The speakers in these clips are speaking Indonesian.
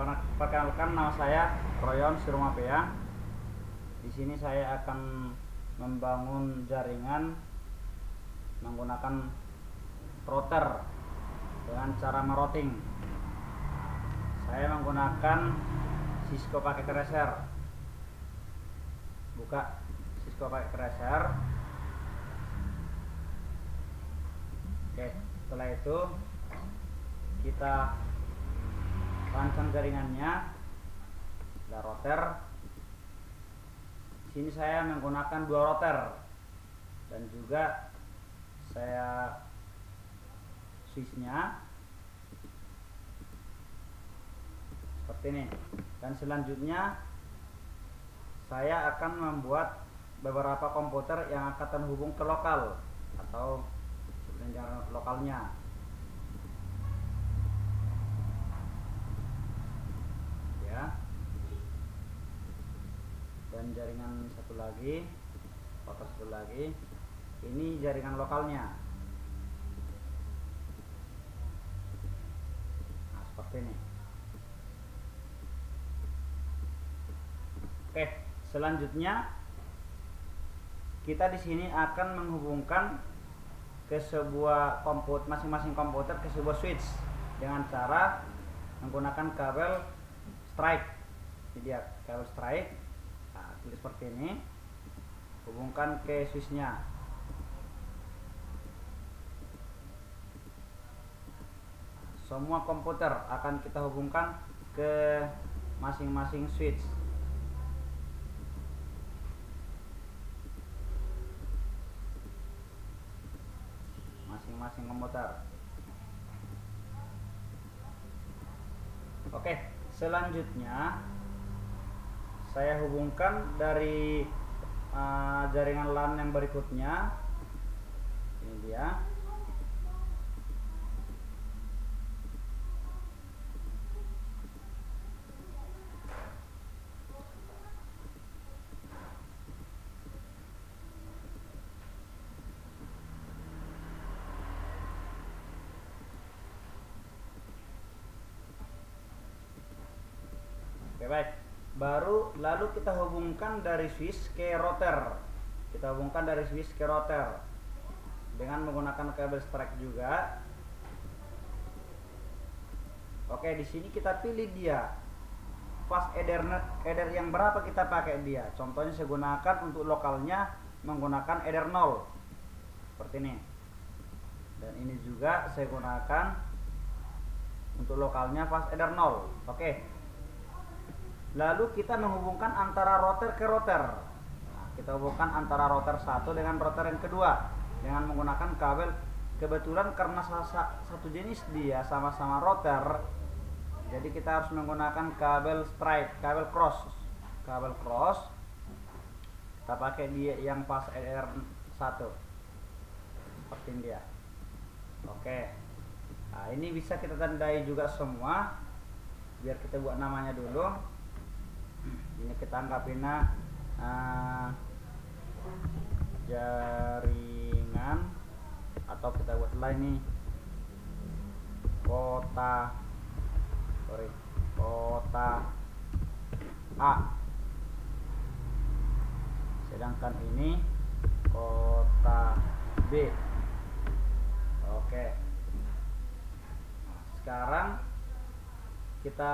Perkenalkan, nama saya Royon Sirumapea. Di sini saya akan membangun jaringan menggunakan router dengan cara merouting. Saya menggunakan Cisco pakai tracer. Buka Cisco pakai tracer. Oke, setelah itu kita rancang jaringannya. Ada router. Di sini saya menggunakan dua router dan juga saya switchnya seperti ini. Dan selanjutnya saya akan membuat beberapa komputer yang akan terhubung ke lokal atau jaringan lokalnya. Dan jaringan satu lagi, router satu lagi, ini jaringan lokalnya. Nah, seperti ini. Oke, selanjutnya kita di sini akan menghubungkan ke sebuah komputer, masing-masing komputer ke sebuah switch dengan cara menggunakan kabel strike. Ini dia kabel strike. Nah, seperti ini, hubungkan ke switchnya. Semua komputer akan kita hubungkan ke masing-masing switch. Masing-masing komputer. Oke, selanjutnya saya hubungkan dari jaringan LAN yang berikutnya. Ini dia. Oke, baik. Lalu kita hubungkan dari switch ke router. Kita hubungkan dari switch ke router dengan menggunakan kabel strike juga. Oke, di sini kita pilih dia fast header yang berapa kita pakai dia. Contohnya saya gunakan untuk lokalnya menggunakan header 0 seperti ini. Dan ini juga saya gunakan untuk lokalnya fast header 0. Oke. Lalu kita menghubungkan antara router ke router. Nah, kita hubungkan antara router satu dengan router yang kedua dengan menggunakan kabel. Kebetulan karena satu jenis dia sama-sama router, jadi kita harus menggunakan kabel strike, kabel cross. Kabel cross kita pakai dia yang pas R1 seperti ini dia. Oke. Nah, ini bisa kita tandai juga semua. Biar kita buat namanya dulu. Ini kita anggapinnya jaringan, atau kita buat lain nih kota A, sedangkan ini kota B. Oke, sekarang kita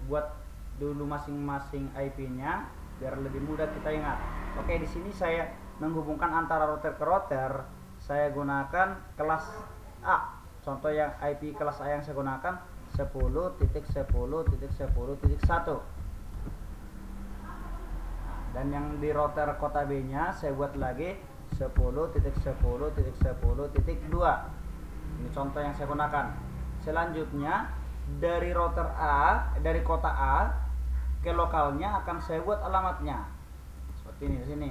buat dulu masing-masing IP-nya biar lebih mudah kita ingat. Oke, di sini saya menghubungkan antara router ke router. Saya gunakan kelas A. Contoh yang IP kelas A yang saya gunakan 10.10.10.1. Dan yang di router kota B-nya saya buat lagi 10.10.10.2. Ini contoh yang saya gunakan. Selanjutnya dari router A, dari kota A ke lokalnya akan saya buat alamatnya seperti ini di sini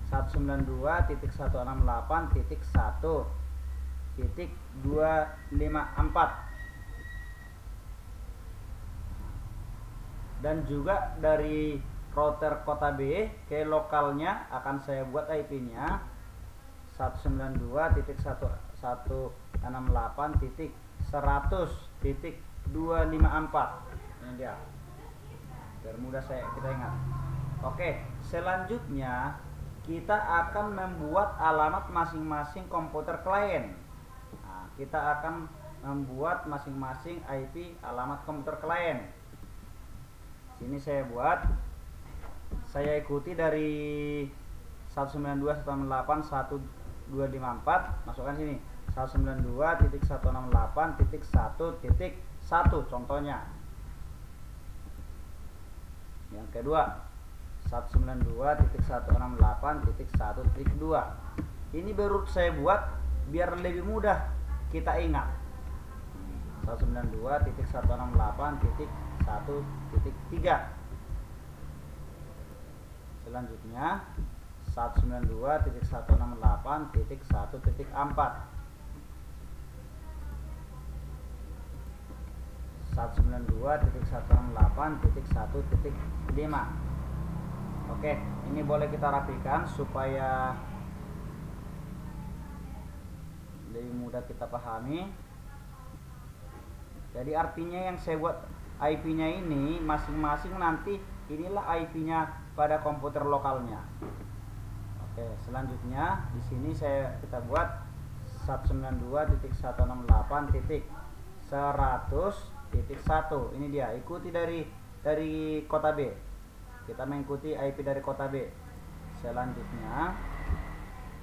192.168.254. Dan juga dari router kota B ke lokalnya akan saya buat IP-nya 192.168.100.254. Ini dia, biar mudah kita ingat. Oke, selanjutnya kita akan membuat alamat masing-masing komputer klien. Nah, kita akan membuat masing-masing IP alamat komputer klien. Sini saya ikuti dari 192.168.1254, masukkan sini 192.168.1.1 contohnya. Yang kedua 192.168.1.2. Ini baru saya buat biar lebih mudah kita ingat. 192.168.1.3. Selanjutnya 192.168.1.4. 192.168.1.5. Oke, ini boleh kita rapikan supaya lebih mudah kita pahami. Jadi artinya yang saya buat IP-nya ini masing-masing nanti inilah IP-nya pada komputer lokalnya. Oke, selanjutnya di sini kita buat 192.168.100.1. Ini dia, ikuti dari kota B. Kita mengikuti IP dari kota B. Selanjutnya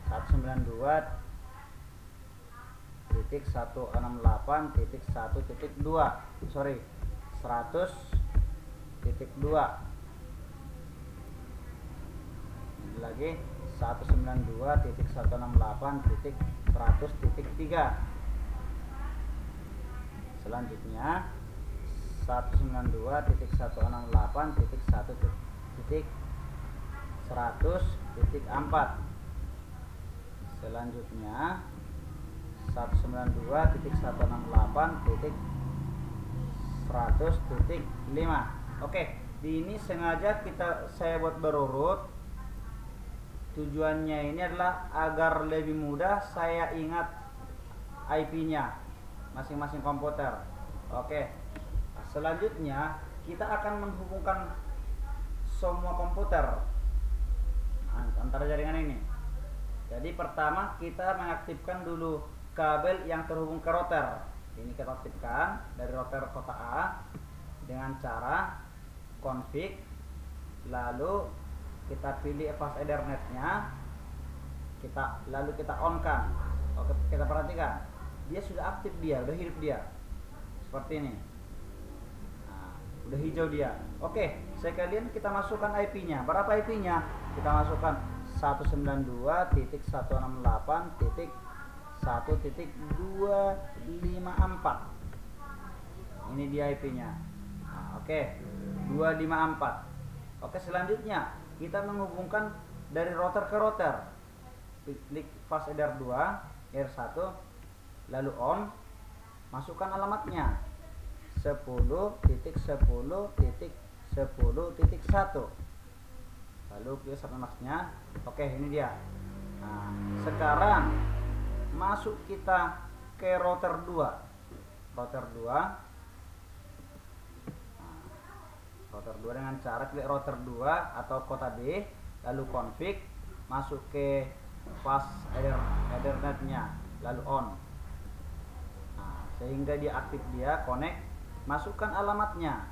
192.168.1.2. Sorry, 100.2. Ini lagi 192.168.100.3. Selanjutnya 192.168.1.100.4. Selanjutnya 192.168.100.5. Oke, di ini sengaja saya buat berurut. Tujuannya ini adalah agar lebih mudah saya ingat IP-nya masing-masing komputer. Oke. Selanjutnya kita akan menghubungkan semua komputer antara jaringan ini. Jadi pertama kita mengaktifkan dulu kabel yang terhubung ke router. Ini kita aktifkan dari router kota A dengan cara config, lalu kita pilih fast Ethernet-nya, lalu kita on-kan. Oke, kita perhatikan dia sudah aktif, udah hidup dia seperti ini. Udah hijau dia. Oke, sekalian kita masukkan IP-nya. Berapa IP-nya? Kita masukkan 192.168.1.254. Ini dia IP-nya. Oke, 254. Oke, selanjutnya kita menghubungkan dari router ke router. Klik fast Ether 2 R1, lalu on. Masukkan alamatnya 10.10.10.1. Lalu kita sampai maksnya. Oke, ini dia. Nah, sekarang masuk kita ke router 2. Router 2 dengan cara klik router 2 atau kota B, lalu config, masuk ke fast Ethernet-nya, lalu on. Nah, sehingga dia aktif, dia connect. Masukkan alamatnya.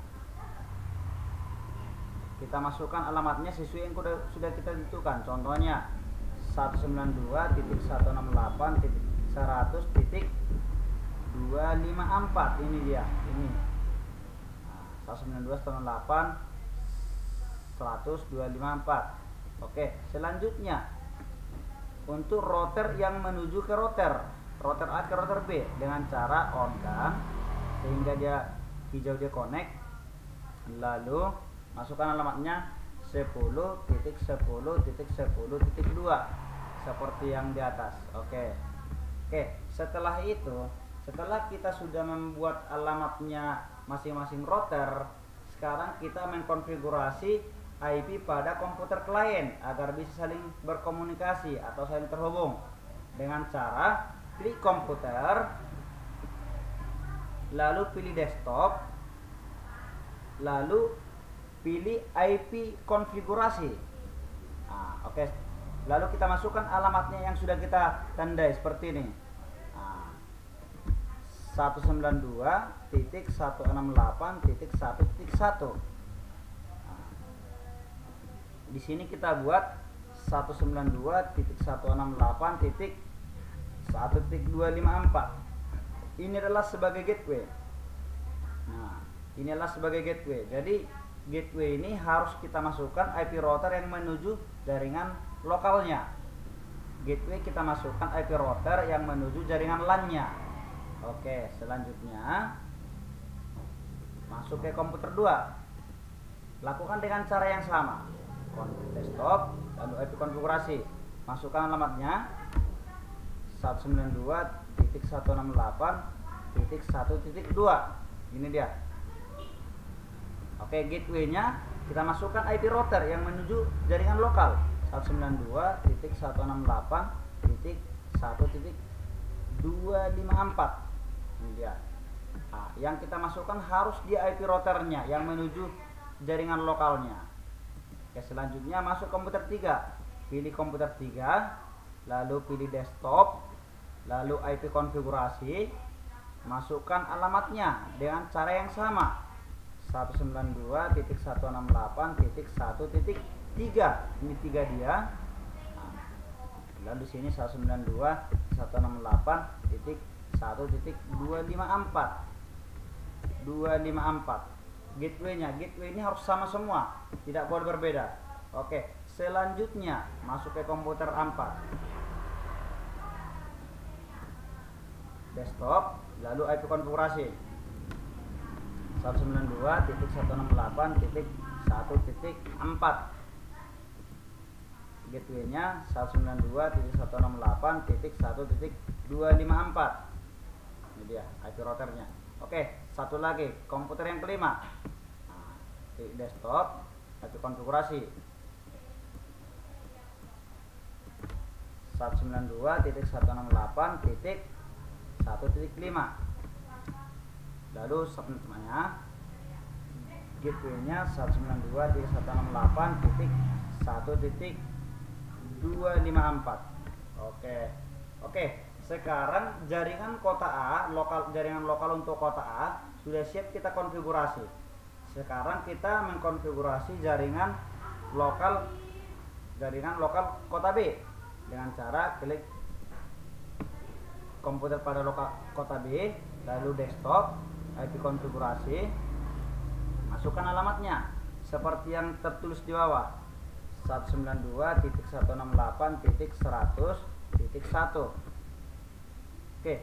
Kita masukkan alamatnya sesuai yang sudah kita tentukan. Contohnya 192.168.100.254. Ini dia. Ini 192.168.100.254. Oke, selanjutnya untuk router yang menuju ke router A ke router B dengan cara on kan, sehingga dia hijau, dia connect. Lalu masukkan alamatnya 10.10.10.2 seperti yang di atas. Oke, setelah itu, setelah kita sudah membuat alamatnya masing-masing router, sekarang kita mengkonfigurasi IP pada komputer klien agar bisa saling berkomunikasi atau saling terhubung dengan cara klik komputer, lalu pilih desktop, lalu pilih IP konfigurasi. Nah, oke. Lalu kita masukkan alamatnya yang sudah kita tandai seperti ini. Nah, 192.168.1.1. Nah, di sini kita buat 192.168.1.254. Ini adalah sebagai gateway. Nah, ini adalah sebagai gateway. Jadi gateway ini harus kita masukkan IP router yang menuju jaringan lokalnya. Gateway kita masukkan IP router yang menuju jaringan LAN-nya. Oke, selanjutnya masuk ke komputer 2. Lakukan dengan cara yang sama. Desktop, lalu IP konfigurasi. Masukkan alamatnya 192.168.1.2. Ini dia. Oke, gateway-nya kita masukkan IP router yang menuju jaringan lokal 192.168.1.254. Ini dia. Nah, yang kita masukkan harus di IP routernya yang menuju jaringan lokalnya. Oke, selanjutnya masuk komputer 3. Pilih komputer 3, lalu pilih desktop, lalu IP konfigurasi. Masukkan alamatnya dengan cara yang sama, 192.168.1.3. Ini 3 dia. Nah, lalu di sini 192.168.1.254. Gateway-nya, gateway ini harus sama semua, tidak boleh berbeda. Oke, selanjutnya masuk ke komputer 4. Desktop, lalu IP konfigurasi 192.168.1.4. Gateway-nya 192.168.1.254. Ini dia IP routernya. Oke, satu lagi komputer yang kelima. Nah, desktop, IP konfigurasi 192.168.1.5. Lalu selanjutnya gateway-nya 192.168.1.254. Oke, sekarang jaringan kota A, jaringan lokal untuk kota A sudah siap kita konfigurasi. Sekarang kita mengkonfigurasi jaringan lokal kota B dengan cara klik komputer pada lokal kota B, lalu desktop, IP konfigurasi, masukkan alamatnya seperti yang tertulis di bawah, 192.168.100.1. Oke,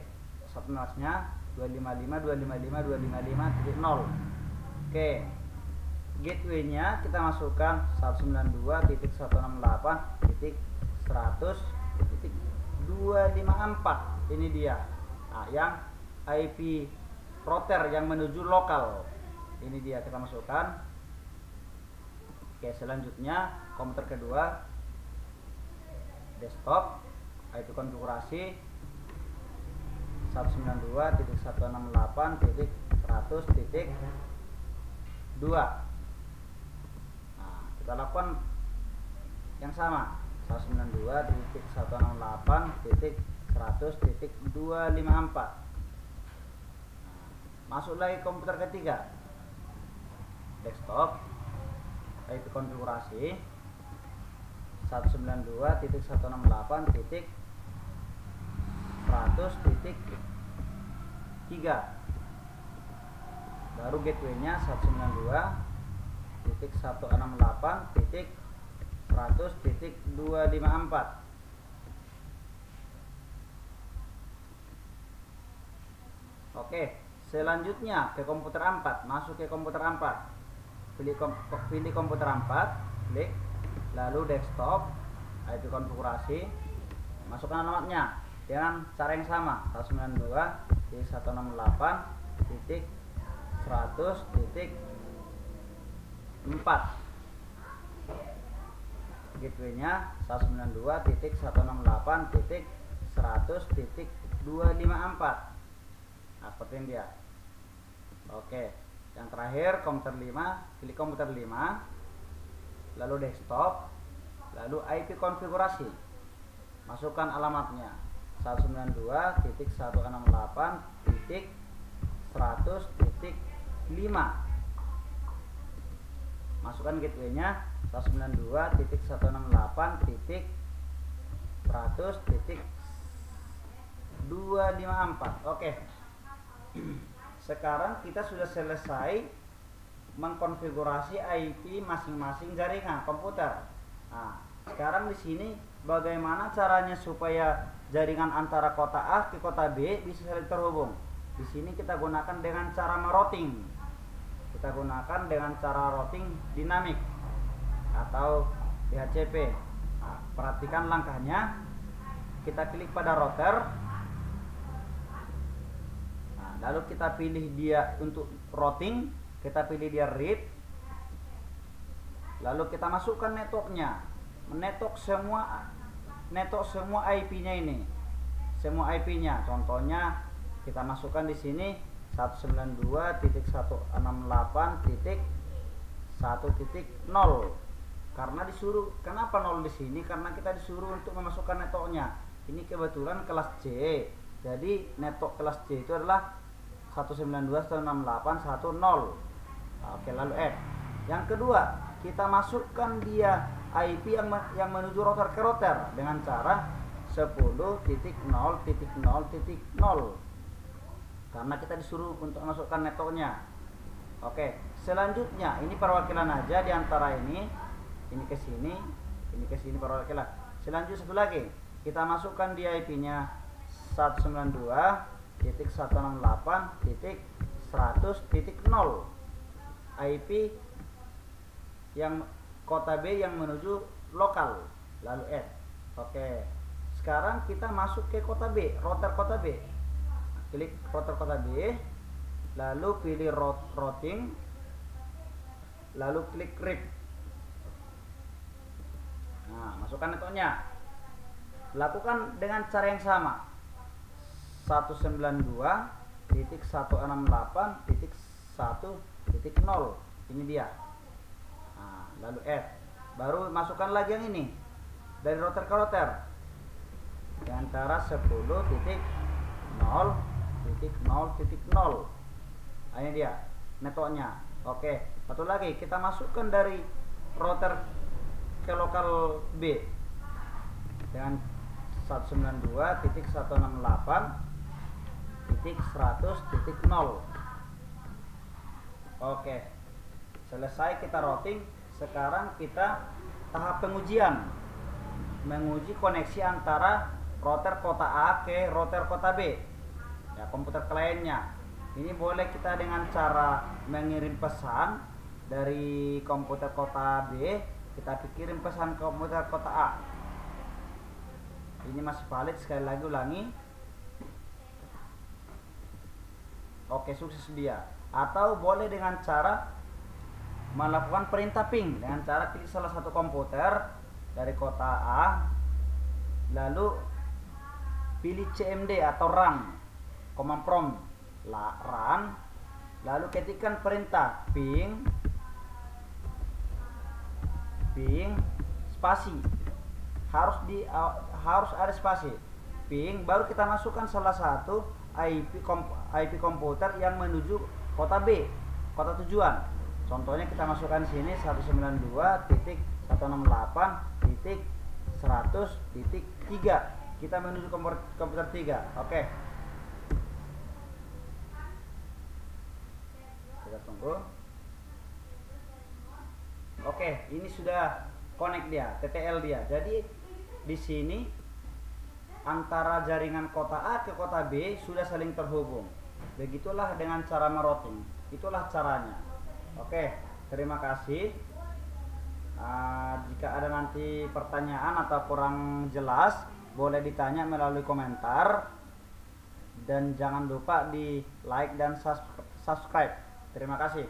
subnetnya 255.255.255.0. Oke, gateway-nya kita masukkan 192.168.100.254. Ini dia. Nah, yang IP router yang menuju lokal. Ini dia kita masukkan. Oke, selanjutnya komputer kedua, desktop, IP konfigurasi 192.168.100.2. Nah, kita lakukan yang sama, 192.168.100.254. Masuk lagi komputer ketiga, desktop, IP konfigurasi 192.168.100.3. Baru gateway-nya 192.168.100.254. Oke, selanjutnya ke komputer 4. Masuk ke komputer 4. Pilih komputer 4, klik, lalu desktop, IP konfigurasi, masukkan alamatnya dengan cara yang sama, 192.168.100.4. Gateway-nya 192.168.100.254. Nah, seperti ini dia. Oke, Yang terakhir komputer 5, pilih komputer 5, lalu desktop, lalu IP konfigurasi. Masukkan alamatnya 192.168.100.5. Masukkan gateway-nya 192.168.100.254. Oke. Sekarang kita sudah selesai mengkonfigurasi IP masing-masing jaringan komputer. Nah, sekarang di sini bagaimana caranya supaya jaringan antara kota A ke kota B bisa saling terhubung. Di sini kita gunakan dengan cara merouting. Kita gunakan dengan cara routing dinamik atau DHCP. Nah, perhatikan langkahnya. Kita klik pada router. Nah, lalu kita pilih dia untuk routing. Kita pilih dia read. Lalu kita masukkan networknya. Network semua IP-nya ini. Semua IP-nya. Contohnya kita masukkan di sini 192.168.1.0. Karena disuruh, kenapa 0 di sini? Karena kita disuruh untuk memasukkan networknya. Ini kebetulan kelas C. Jadi network kelas C itu adalah 192.168.1.0. Oke, lalu add. Yang kedua, kita masukkan dia IP yang menuju router ke router dengan cara 10.0.0.0. Karena kita disuruh untuk masukkan networknya. Oke, selanjutnya ini perwakilan aja di antara ini ke sini, ini ke sini perwakilan. Selanjutnya satu lagi, kita masukkan di IP-nya 192.168.100.0. IP yang kota B yang menuju lokal, lalu add. Oke, sekarang kita masuk ke kota B, router kota B. Klik router kota B, lalu pilih routing, lalu klik read. Nah, masukkan networknya. Lakukan dengan cara yang sama. 192.168.1.0. Ini dia. Nah, lalu add. Baru masukkan lagi yang ini dari router ke router dengan cara 10.0.0.0. Nah, ini dia networknya. Oke, satu lagi kita masukkan dari router ke lokal B dengan 192.168.100.0. Oke, selesai kita routing. Sekarang kita tahap pengujian, menguji koneksi antara router kota A ke router kota B, ya, komputer kliennya. Ini boleh kita dengan cara mengirim pesan dari komputer kota B, kita kirim pesan ke komputer kota A. Ini masih valid, sekali lagi ulangi. Oke, sukses dia. Atau boleh dengan cara melakukan perintah ping dengan cara klik salah satu komputer dari kota A, lalu pilih CMD atau run, command prompt run, lalu ketikkan perintah ping spasi, harus ada spasi ping, baru kita masukkan salah satu IP komputer yang menuju kota B, kota tujuan. Contohnya kita masukkan sini 192.168.100.3. Kita menuju komputer 3. Oke. Kita tunggu. Oke, ini sudah connect dia, TTL dia. Jadi di sini antara jaringan kota A ke kota B sudah saling terhubung. Begitulah dengan cara merouting. Itulah caranya. Oke, terima kasih. Jika ada nanti pertanyaan atau kurang jelas, boleh ditanya melalui komentar. Dan jangan lupa di like dan subscribe. Terima kasih.